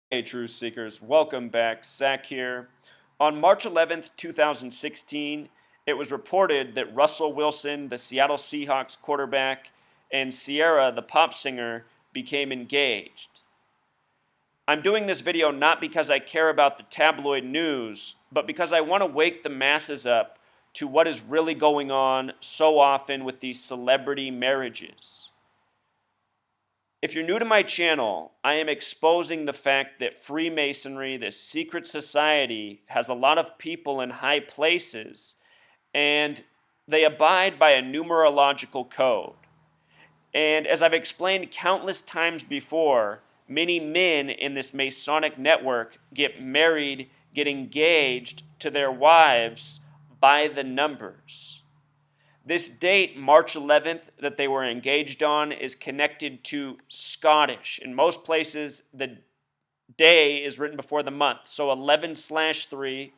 Hey, Truth Seekers, welcome back. Zach here. On March 11th, 2016, it was reported that Russell Wilson, the Seattle Seahawks quarterback, and Ciara, the pop singer, became engaged. I'm doing this video not because I care about the tabloid news, but because I want to wake the masses up to what is really going on so often with these celebrity marriages. If you're new to my channel, I am exposing the fact that Freemasonry, this secret society, has a lot of people in high places, and they abide by a numerological code. And as I've explained countless times before, many men in this Masonic network get married, get engaged to their wives by the numbers. This date, March 11th, that they were engaged on is connected to Scottish. In most places, the day is written before the month. So 11/3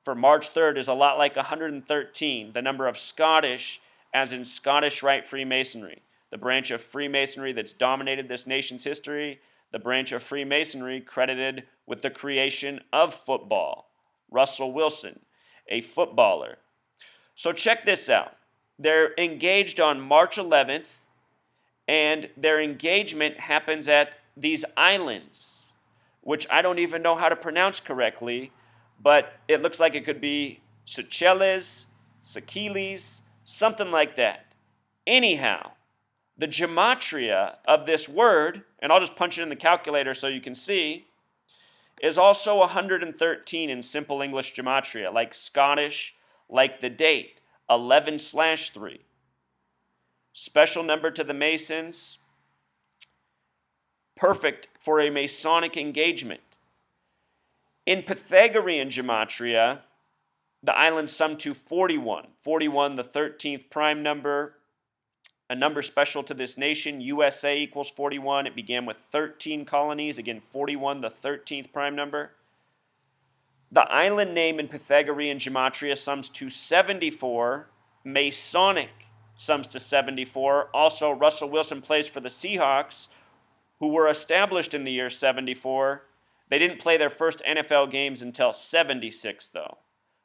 for March 3rd is a lot like 113, the number of Scottish, as in Scottish Rite Freemasonry, the branch of Freemasonry that's dominated this nation's history, the branch of Freemasonry credited with the creation of football. Russell Wilson, a footballer. So check this out. They're engaged on March 11th, and their engagement happens at these islands, which I don't even know how to pronounce correctly, but it looks like it could be Seychelles, Seychelles, something like that. Anyhow, the gematria of this word, and I'll just punch it in the calculator so you can see, is also 113 in simple English gematria, like Scottish, like the date. 11/3. Special number to the Masons. Perfect for a Masonic engagement. In Pythagorean gematria, the islands sum to 41. 41, the 13th prime number, a number special to this nation. USA equals 41. It began with 13 colonies. Again, 41, the 13th prime number. The island name in Pythagorean gematria sums to 74. Masonic sums to 74. Also, Russell Wilson plays for the Seahawks, who were established in the year 74. They didn't play their first NFL games until 76, though.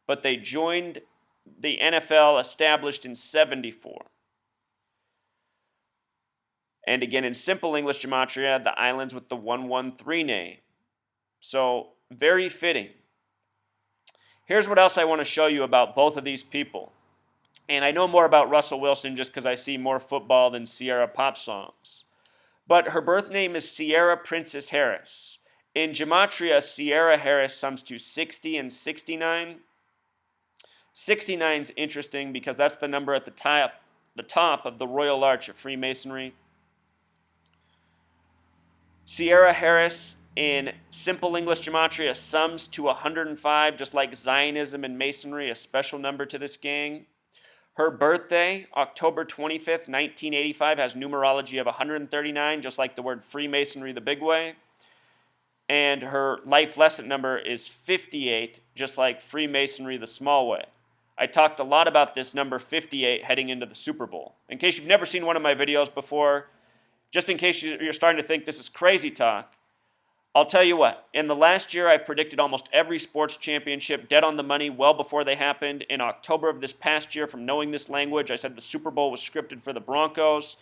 But they joined the NFL established in 74. And again, in simple English gematria, the islands with the 113 name. So, very fitting. Here's what else I want to show you about both of these people. And I know more about Russell Wilson just because I see more football than Ciara pop songs. But her birth name is Ciara Princess Harris. In gematria, Ciara Harris sums to 60 and 69. 69 is interesting because that's the number at the top of the Royal Arch of Freemasonry. Ciara Harris in simple English gematria sums to 105, just like Zionism and Masonry, a special number to this gang. Her birthday, October 25th, 1985, has numerology of 139, just like the word Freemasonry the big way. And her life lesson number is 58, just like Freemasonry the small way. I talked a lot about this number 58 heading into the Super Bowl. In case you've never seen one of my videos before, just in case you're starting to think this is crazy talk, I'll tell you what, in the last year I've predicted almost every sports championship dead on the money well before they happened. In October of this past year, from knowing this language, I said the Super Bowl was scripted for the Broncos.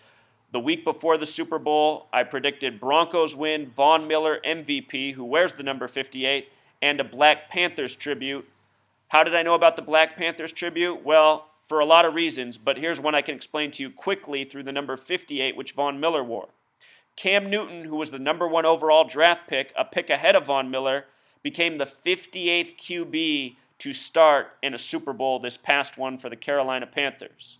The week before the Super Bowl, I predicted Broncos win, Von Miller MVP, who wears the number 58, and a Black Panthers tribute. How did I know about the Black Panthers tribute? Well, for a lot of reasons, but here's one I can explain to you quickly through the number 58, which Von Miller wore. Cam Newton, who was the number 1 overall draft pick, a pick ahead of Von Miller, became the 58th QB to start in a Super Bowl, this past one for the Carolina Panthers.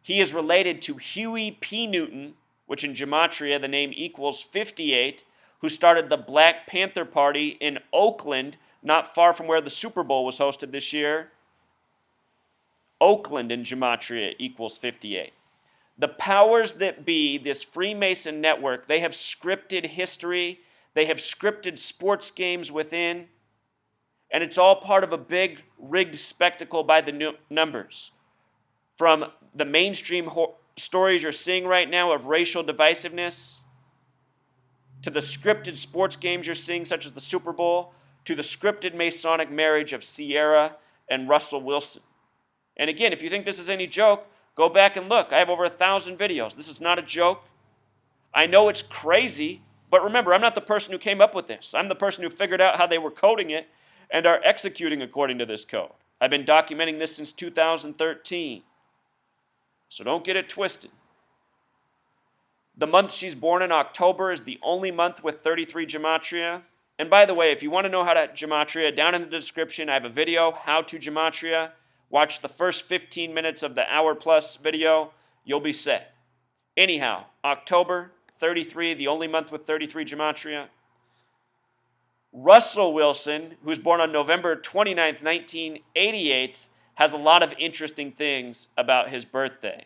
He is related to Huey P. Newton, which in gematria the name equals 58, who started the Black Panther Party in Oakland, not far from where the Super Bowl was hosted this year. Oakland in gematria equals 58. The powers that be, this Freemason network, they have scripted history, they have scripted sports games within, and it's all part of a big rigged spectacle by the numbers. From the mainstream stories you're seeing right now of racial divisiveness, to the scripted sports games you're seeing, such as the Super Bowl, to the scripted Masonic marriage of Ciara and Russell Wilson. And again, if you think this is any joke, go back and look. I have over 1,000 videos. This is not a joke. I know it's crazy, but remember, I'm not the person who came up with this. I'm the person who figured out how they were coding it and are executing according to this code. I've been documenting this since 2013. So don't get it twisted. The month she's born in, October, is the only month with 33 gematria. And by the way, if you want to know how to gematria, down in the description, I have a video, How to Gematria. Watch the first 15 minutes of the hour-plus video. You'll be set. Anyhow, October, 33, the only month with 33 gematria. Russell Wilson, who's born on November 29th, 1988, has a lot of interesting things about his birthday.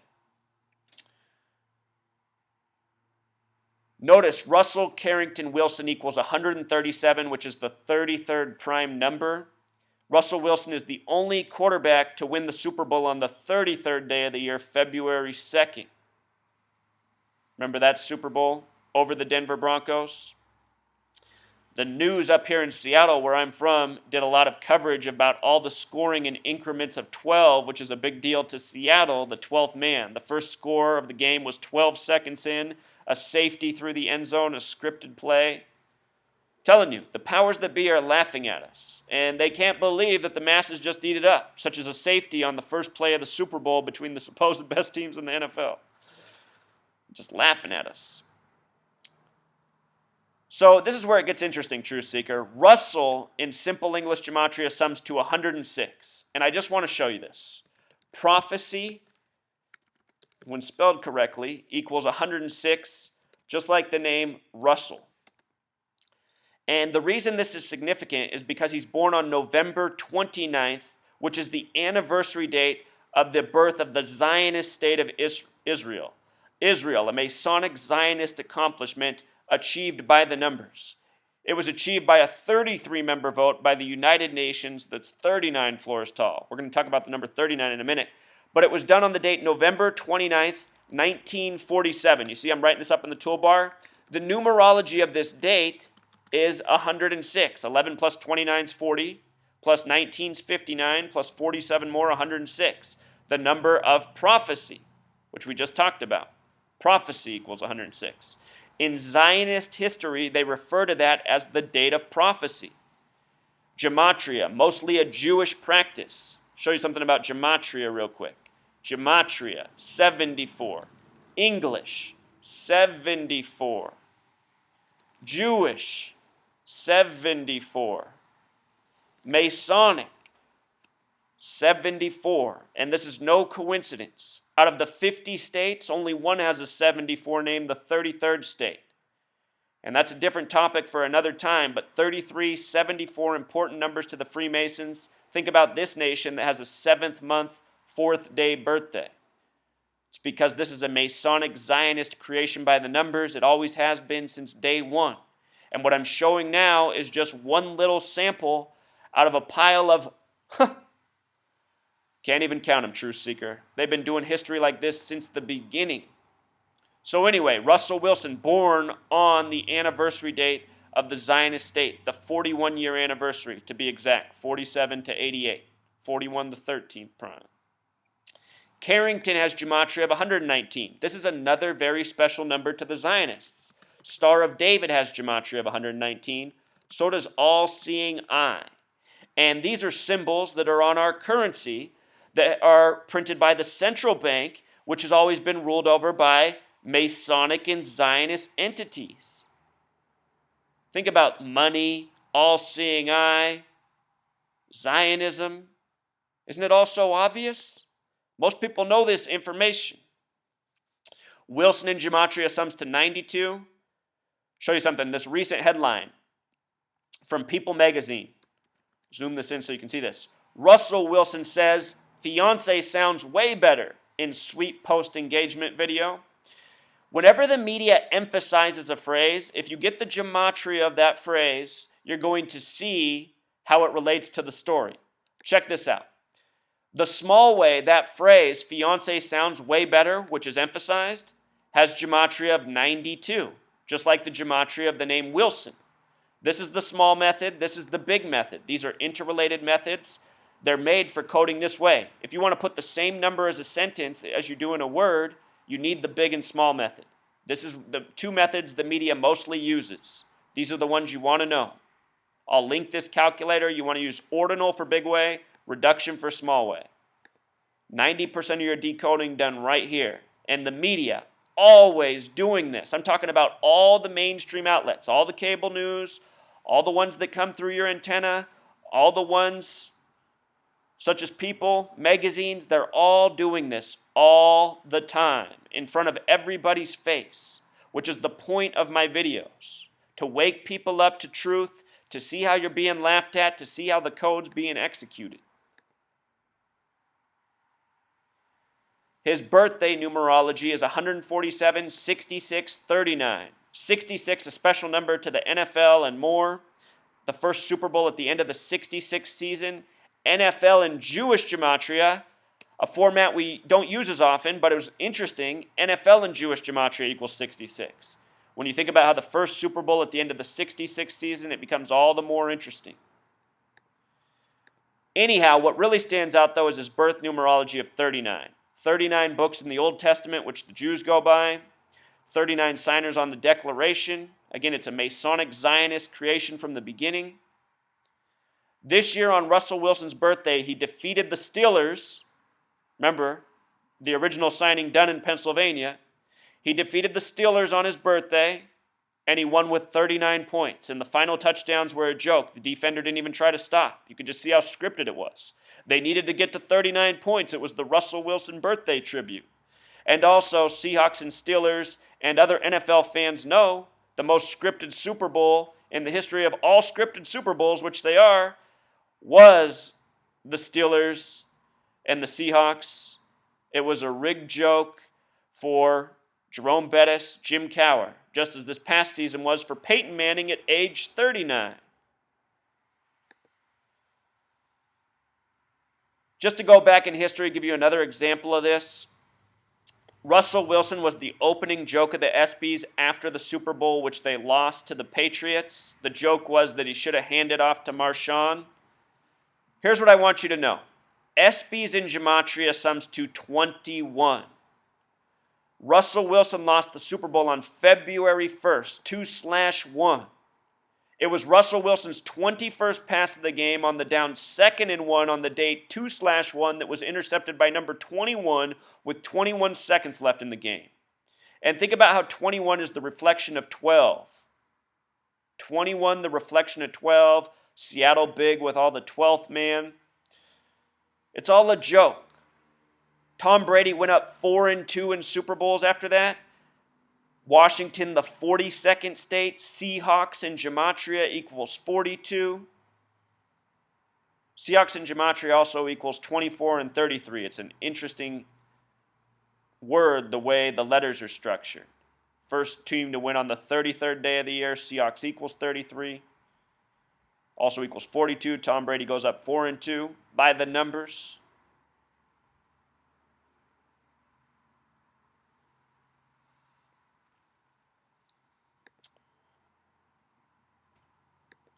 Notice Russell Carrington Wilson equals 137, which is the 33rd prime number. Russell Wilson is the only quarterback to win the Super Bowl on the 33rd day of the year, February 2nd. Remember that Super Bowl over the Denver Broncos? The news up here in Seattle, where I'm from, did a lot of coverage about all the scoring in increments of 12, which is a big deal to Seattle, the 12th man. The first score of the game was 12 seconds in, a safety through the end zone, a scripted play. Telling you, the powers that be are laughing at us, and they can't believe that the masses just eat it up, such as a safety on the first play of the Super Bowl between the supposed best teams in the NFL. Just laughing at us. So this is where it gets interesting, Truth Seeker. Russell, in simple English gematria, sums to 106. And I just want to show you this. Prophecy, when spelled correctly, equals 106, just like the name Russell. And the reason this is significant is because he's born on November 29th, which is the anniversary date of the birth of the Zionist state of Israel. Israel, a Masonic Zionist accomplishment achieved by the numbers. It was achieved by a 33-member vote by the United Nations that's 39 floors tall. We're going to talk about the number 39 in a minute. But it was done on the date November 29th, 1947. You see I'm writing this up in the toolbar. The numerology of this date is 106. 11 plus 29 is 40, plus 19 is 59, plus 47 more, 106. The number of prophecy, which we just talked about. Prophecy equals 106. In Zionist history, they refer to that as the date of prophecy. Gematria, mostly a Jewish practice. Show you something about gematria real quick. Gematria, 74. English, 74. Jewish, 74. Masonic, 74. And this is no coincidence. Out of the 50 states, only one has a 74 named the 33rd state. And that's a different topic for another time, but 33, 74 important numbers to the Freemasons. Think about this nation that has a 7th month, 4th day birthday. It's because this is a Masonic Zionist creation by the numbers. It always has been since day one. And what I'm showing now is just one little sample out of a pile of, can't even count them, Truth Seeker. They've been doing history like this since the beginning. So anyway, Russell Wilson, born on the anniversary date of the Zionist state, the 41-year anniversary, to be exact, 47 to 88, 41 the 13th prime. Carrington has gematria of 119. This is another very special number to the Zionists. Star of David has gematria of 119. So does All-Seeing Eye. And these are symbols that are on our currency that are printed by the central bank, which has always been ruled over by Masonic and Zionist entities. Think about money, all-seeing eye, Zionism. Isn't it all so obvious? Most people know this information. Wilson in gematria sums to 92. Show you something. This recent headline from People magazine. Zoom this in so you can see this. Russell Wilson says, fiance sounds way better in sweet post-engagement video. Whenever the media emphasizes a phrase, if you get the gematria of that phrase, you're going to see how it relates to the story. Check this out. The small way that phrase, fiance sounds way better, which is emphasized, has gematria of 92. just like the gematria of the name Wilson. This is the small method. This is the big method. These are interrelated methods. They're made for coding this way. If you want to put the same number as a sentence as you do in a word, you need the big and small method. This is the two methods the media mostly uses. These are the ones you want to know. I'll link this calculator. You want to use ordinal for big way, reduction for small way. 90% of your decoding done right here. And the media, always doing this. I'm talking about all the mainstream outlets, all the cable news, all the ones that come through your antenna, all the ones such as People, magazines, they're all doing this all the time in front of everybody's face, which is the point of my videos, to wake people up to truth, to see how you're being laughed at, to see how the code's being executed. His birthday numerology is 147, 66, 39. 66, a special number to the NFL and more. The first Super Bowl at the end of the 66th season. NFL and Jewish gematria, a format we don't use as often, but it was interesting. NFL and Jewish gematria equals 66. When you think about how the first Super Bowl at the end of the 66th season, it becomes all the more interesting. Anyhow, what really stands out, though, is his birth numerology of 39. 39 books in the Old Testament, which the Jews go by. 39 signers on the Declaration. Again, it's a Masonic Zionist creation from the beginning. This year on Russell Wilson's birthday, he defeated the Steelers. Remember, the original signing done in Pennsylvania. He defeated the Steelers on his birthday, and he won with 39 points. And the final touchdowns were a joke. The defender didn't even try to stop. You could just see how scripted it was. They needed to get to 39 points. It was the Russell Wilson birthday tribute. And also, Seahawks and Steelers and other NFL fans know the most scripted Super Bowl in the history of all scripted Super Bowls, which they are, was the Steelers and the Seahawks. It was a rigged joke for Jerome Bettis, Jim Cowher, just as this past season was for Peyton Manning at age 39. Just to go back in history, give you another example of this. Russell Wilson was the opening joke of the ESPYs after the Super Bowl, which they lost to the Patriots. The joke was that he should have handed off to Marshawn. Here's what I want you to know. ESPYs in gematria sums to 21. Russell Wilson lost the Super Bowl on February 1st, 2/1. It was Russell Wilson's 21st pass of the game on the down 2nd and 1 on the date 2/1 that was intercepted by number 21 with 21 seconds left in the game. And think about how 21 is the reflection of 12. 21, the reflection of 12. Seattle big with all the 12th man. It's all a joke. Tom Brady went up 4-2 in Super Bowls after that. Washington, the 42nd state. Seahawks in gematria equals 42. Seahawks in gematria also equals 24 and 33. It's an interesting word, the way the letters are structured. First team to win on the 33rd day of the year, Seahawks equals 33. Also equals 42. Tom Brady goes up 4-2 by the numbers.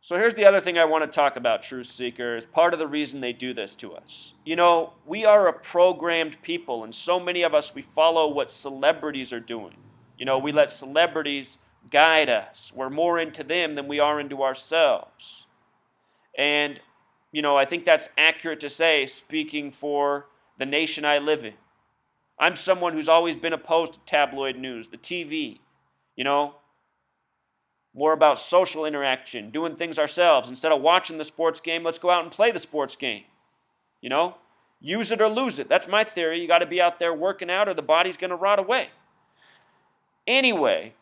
So here's the other thing I want to talk about, Truth Seekers. Part of the reason they do this to us. You know, we are a programmed people, and so many of us, we follow what celebrities are doing. You know, we let celebrities guide us. We're more into them than we are into ourselves. And, you know, I think that's accurate to say, speaking for the nation I live in. I'm someone who's always been opposed to tabloid news, the TV, you know. More about social interaction, doing things ourselves. Instead of watching the sports game, let's go out and play the sports game. You know, use it or lose it. That's my theory. You got to be out there working out or the body's going to rot away. Anyway,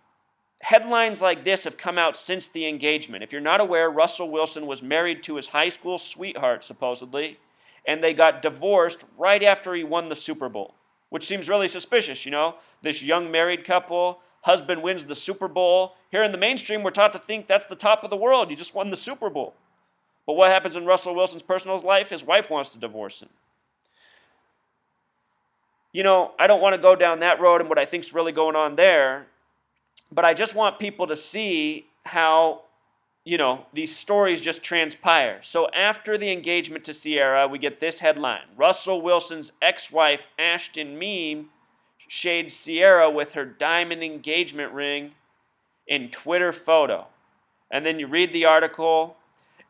headlines like this have come out since the engagement. If you're not aware, Russell Wilson was married to his high school sweetheart, supposedly, and they got divorced right after he won the Super Bowl, which seems really suspicious, you know. This young married couple, husband wins the Super Bowl. Here in the mainstream, we're taught to think that's the top of the world. You just won the Super Bowl. But what happens in Russell Wilson's personal life? His wife wants to divorce him. You know, I don't want to go down that road and what I think's really going on there. But I just want people to see how, these stories just transpire. So after the engagement to Ciara, we get this headline. Russell Wilson's ex-wife, Ashton Meme, shades Ciara with her diamond engagement ring in Twitter photo. And then you read the article,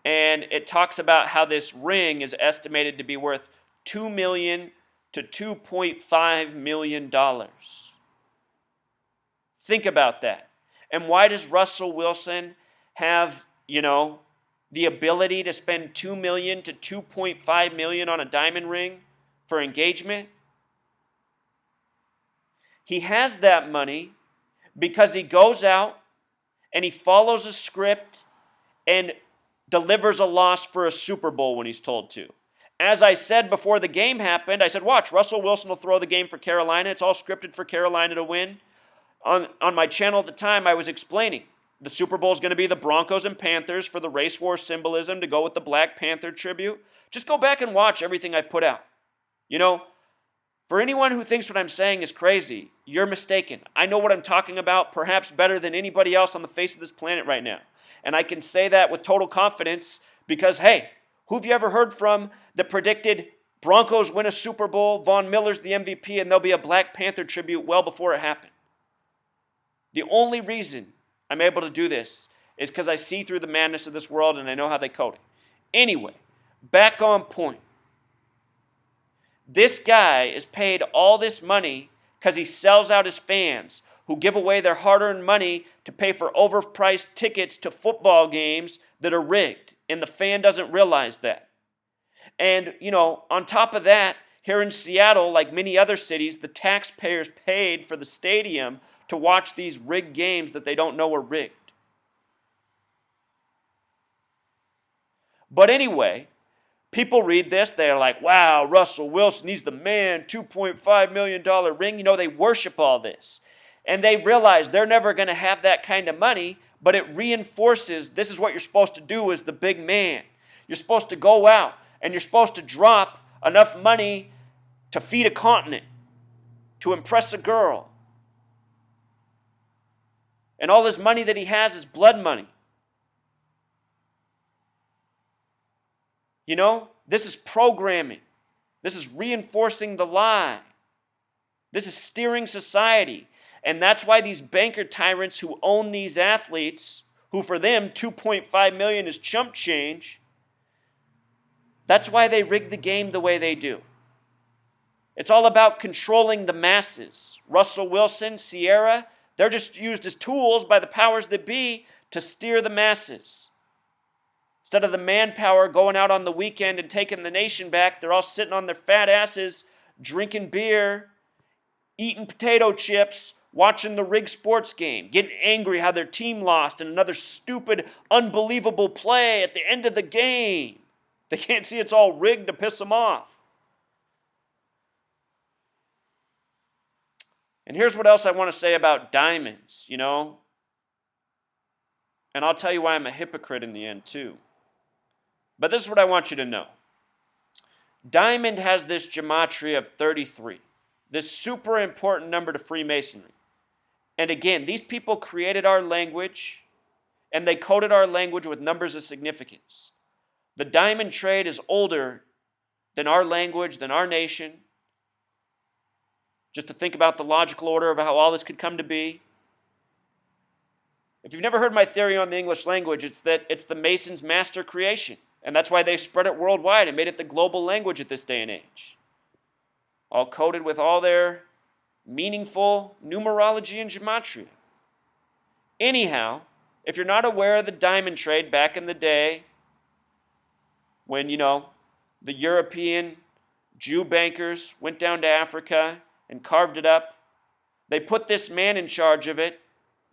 and it talks about how this ring is estimated to be worth $2 million to $2.5 million. Think about that. And why does Russell Wilson have, the ability to spend $2 million to $2.5 million on a diamond ring for engagement? He has that money because he goes out and he follows a script and delivers a loss for a Super Bowl when he's told to. As I said before the game happened, I said, watch, Russell Wilson will throw the game for Carolina. It's all scripted for Carolina to win. On my channel at the time, I was explaining the Super Bowl is going to be the Broncos and Panthers for the race war symbolism to go with the Black Panther tribute. Just go back and watch everything I put out. For anyone who thinks what I'm saying is crazy, you're mistaken. I know what I'm talking about perhaps better than anybody else on the face of this planet right now. And I can say that with total confidence because, hey, who have you ever heard from that predicted Broncos win a Super Bowl, Von Miller's the MVP, and there'll be a Black Panther tribute well before it happened? The only reason I'm able to do this is because I see through the madness of this world and I know how they code it. Anyway, back on point. This guy is paid all this money because he sells out his fans who give away their hard-earned money to pay for overpriced tickets to football games that are rigged, and the fan doesn't realize that. And, on top of that, here in Seattle, like many other cities, the taxpayers paid for the stadium to watch these rigged games that they don't know are rigged. But anyway, people read this, they're like, wow, Russell Wilson, he's the man, $2.5 million ring. They worship all this. And they realize they're never going to have that kind of money, but it reinforces this is what you're supposed to do as the big man. You're supposed to go out and you're supposed to drop enough money to feed a continent, to impress a girl. And all this money that he has is blood money. This is programming. This is reinforcing the lie. This is steering society. And that's why these banker tyrants who own these athletes, who for them $2.5 million is chump change, that's why they rig the game the way they do. It's all about controlling the masses. Russell Wilson, Ciara, they're just used as tools by the powers that be to steer the masses. Instead of the manpower going out on the weekend and taking the nation back, they're all sitting on their fat asses, drinking beer, eating potato chips, watching the rigged sports game, getting angry how their team lost in another stupid, unbelievable play at the end of the game. They can't see it's all rigged to piss them off. And here's what else I want to say about diamonds, And I'll tell you why I'm a hypocrite in the end, too. But this is what I want you to know. Diamond has this gematria of 33, this super important number to Freemasonry. And again, these people created our language, and they coded our language with numbers of significance. The diamond trade is older than our language, than our nation. Just to think about the logical order of how all this could come to be. If you've never heard my theory on the English language, it's that it's the Masons' master creation. And that's why they spread it worldwide and made it the global language at this day and age. All coded with all their meaningful numerology and gematria. Anyhow, if you're not aware of the diamond trade back in the day, when, the European Jew bankers went down to Africa and carved it up, they put this man in charge of it,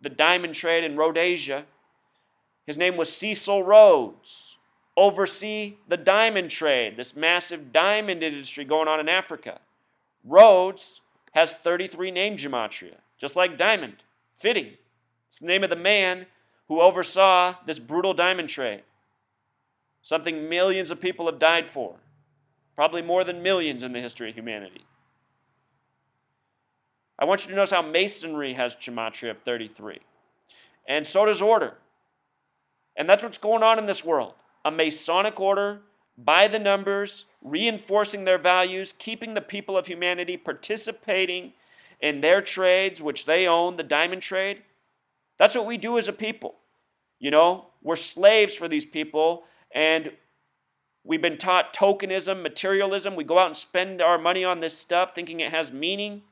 the diamond trade in Rhodesia. His name was Cecil Rhodes. Oversee the diamond trade, this massive diamond industry going on in Africa. Rhodes has 33 name gematria, just like diamond. Fitting. It's the name of the man who oversaw this brutal diamond trade. Something millions of people have died for. Probably more than millions in the history of humanity. I want you to notice how Masonry has gematria of 33. And so does order. And that's what's going on in this world. A Masonic order, by the numbers, reinforcing their values, keeping the people of humanity participating in their trades, which they own, the diamond trade. That's what we do as a people. You know, we're slaves for these people, and we've been taught tokenism, materialism. We go out and spend our money on this stuff thinking it has meaning.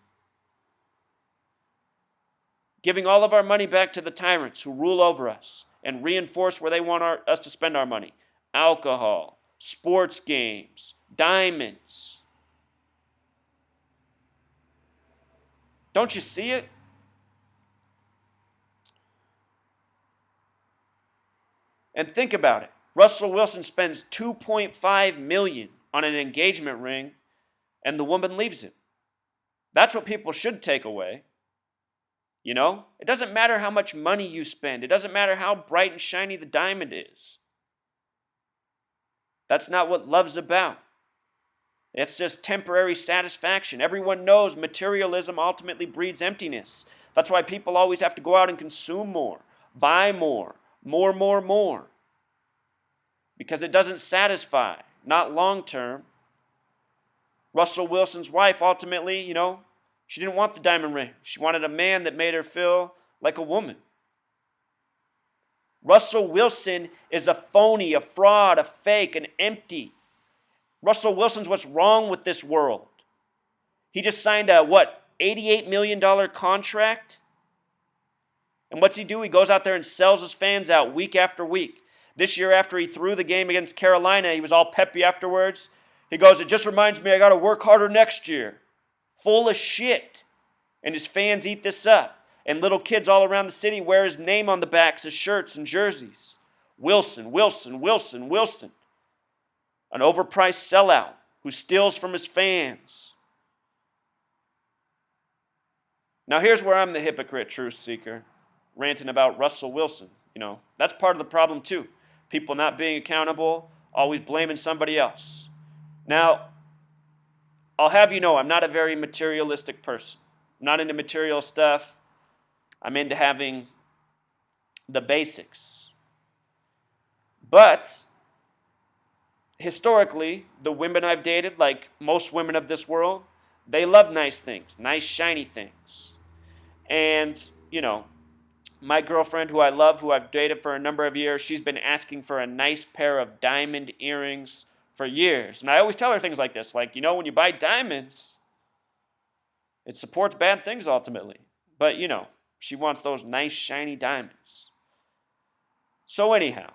Giving all of our money back to the tyrants who rule over us and reinforce where they want us to spend our money. Alcohol, sports games, diamonds. Don't you see it? And think about it. Russell Wilson spends $2.5 million on an engagement ring, and the woman leaves him. That's what people should take away. You know, it doesn't matter how much money you spend. It doesn't matter how bright and shiny the diamond is. That's not what love's about. It's just temporary satisfaction. Everyone knows materialism ultimately breeds emptiness. That's why people always have to go out and consume more, buy more, more. Because it doesn't satisfy, not long term. Russell Wilson's wife ultimately, you know, she didn't want the diamond ring. She wanted a man that made her feel like a woman. Russell Wilson is a phony, a fraud, a fake, an empty. Russell Wilson's what's wrong with this world. He just signed a, $88 million contract? And what's he do? He goes out there and sells his fans out week after week. This year, after he threw the game against Carolina, he was all peppy afterwards. He goes, it just reminds me I got to work harder next year. Full of shit. And his fans eat this up. And little kids all around the city wear his name on the backs of shirts and jerseys. Wilson. An overpriced sellout who steals from his fans. Now here's where I'm the hypocrite truth seeker, ranting about Russell Wilson. You know, that's part of the problem too. People not being accountable, always blaming somebody else. Now, I'll have you know I'm not a very materialistic person. I'm not into material stuff. I'm into having the basics. But historically, the women I've dated, like most women of this world, they love nice things, nice shiny things. And, you know, my girlfriend who I love, who I've dated for a number of years, she's been asking for a nice pair of diamond earrings for years. And I always tell her things like this, like, you know, when you buy diamonds, it supports bad things ultimately. But, you know, she wants those nice shiny diamonds. So anyhow,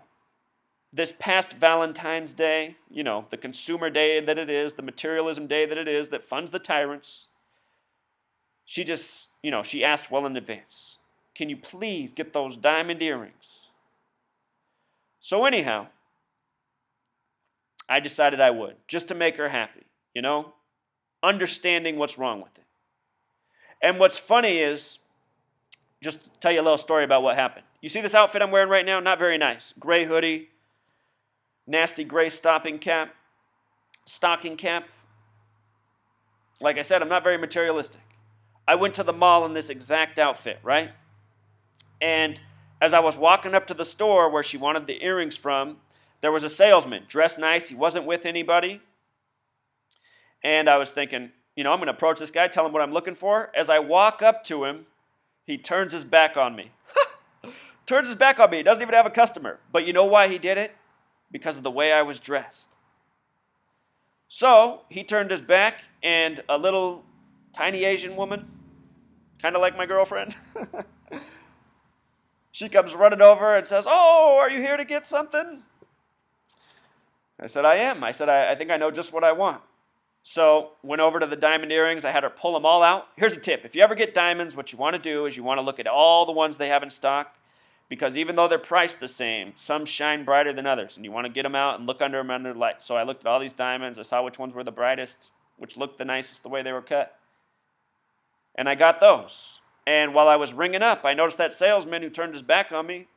this past Valentine's Day, you know, the consumer day that it is, the materialism day that it is, that funds the tyrants, she just, you know, she asked well in advance, can you please get those diamond earrings? So anyhow, I decided I would, just to make her happy, you know, understanding what's wrong with it. And what's funny is, just to tell you a little story about what happened. You see this outfit I'm wearing right now? Not very nice. Gray hoodie, nasty gray stocking cap. Like I said, I'm not very materialistic. I went to the mall in this exact outfit, right? And as I was walking up to the store where she wanted the earrings from, there was a salesman, dressed nice. He wasn't with anybody. And I was thinking, you know, I'm going to approach this guy, tell him what I'm looking for. As I walk up to him, he turns his back on me. Turns his back on me. He doesn't even have a customer. But you know why he did it? Because of the way I was dressed. So he turned his back, and a little tiny Asian woman, kind of like my girlfriend, she comes running over and says, "Oh, are you here to get something?" I said, "I am." I said, I think I know just what I want. So went over to the diamond earrings. I had her pull them all out. Here's a tip. If you ever get diamonds, what you want to do is you want to look at all the ones they have in stock, because even though they're priced the same, some shine brighter than others, and you want to get them out and look under them under the light. So I looked at all these diamonds. I saw which ones were the brightest, which looked the nicest the way they were cut. And I got those. And while I was ringing up, I noticed that salesman who turned his back on me.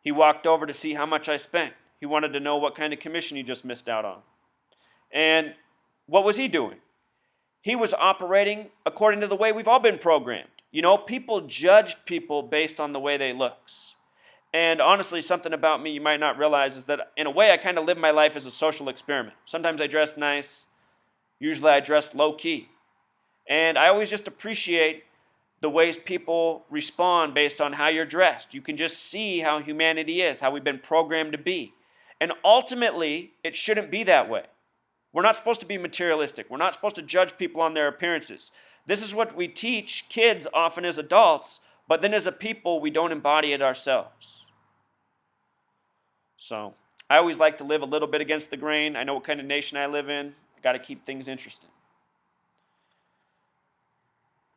He walked over to see how much I spent. He wanted to know what kind of commission he just missed out on. And what was he doing? He was operating according to the way we've all been programmed. You know, people judge people based on the way they looks. And honestly, something about me you might not realize is that in a way I kind of live my life as a social experiment. Sometimes I dress nice, usually I dress low key. And I always just appreciate the ways people respond based on how you're dressed. You can just see how humanity is, how we've been programmed to be. And ultimately, it shouldn't be that way. We're not supposed to be materialistic. We're not supposed to judge people on their appearances. This is what we teach kids often as adults, but then as a people, we don't embody it ourselves. So, I always like to live a little bit against the grain. I know what kind of nation I live in. I got to keep things interesting.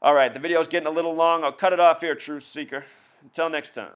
All right, the video is getting a little long. I'll cut it off here, Truth Seeker. Until next time.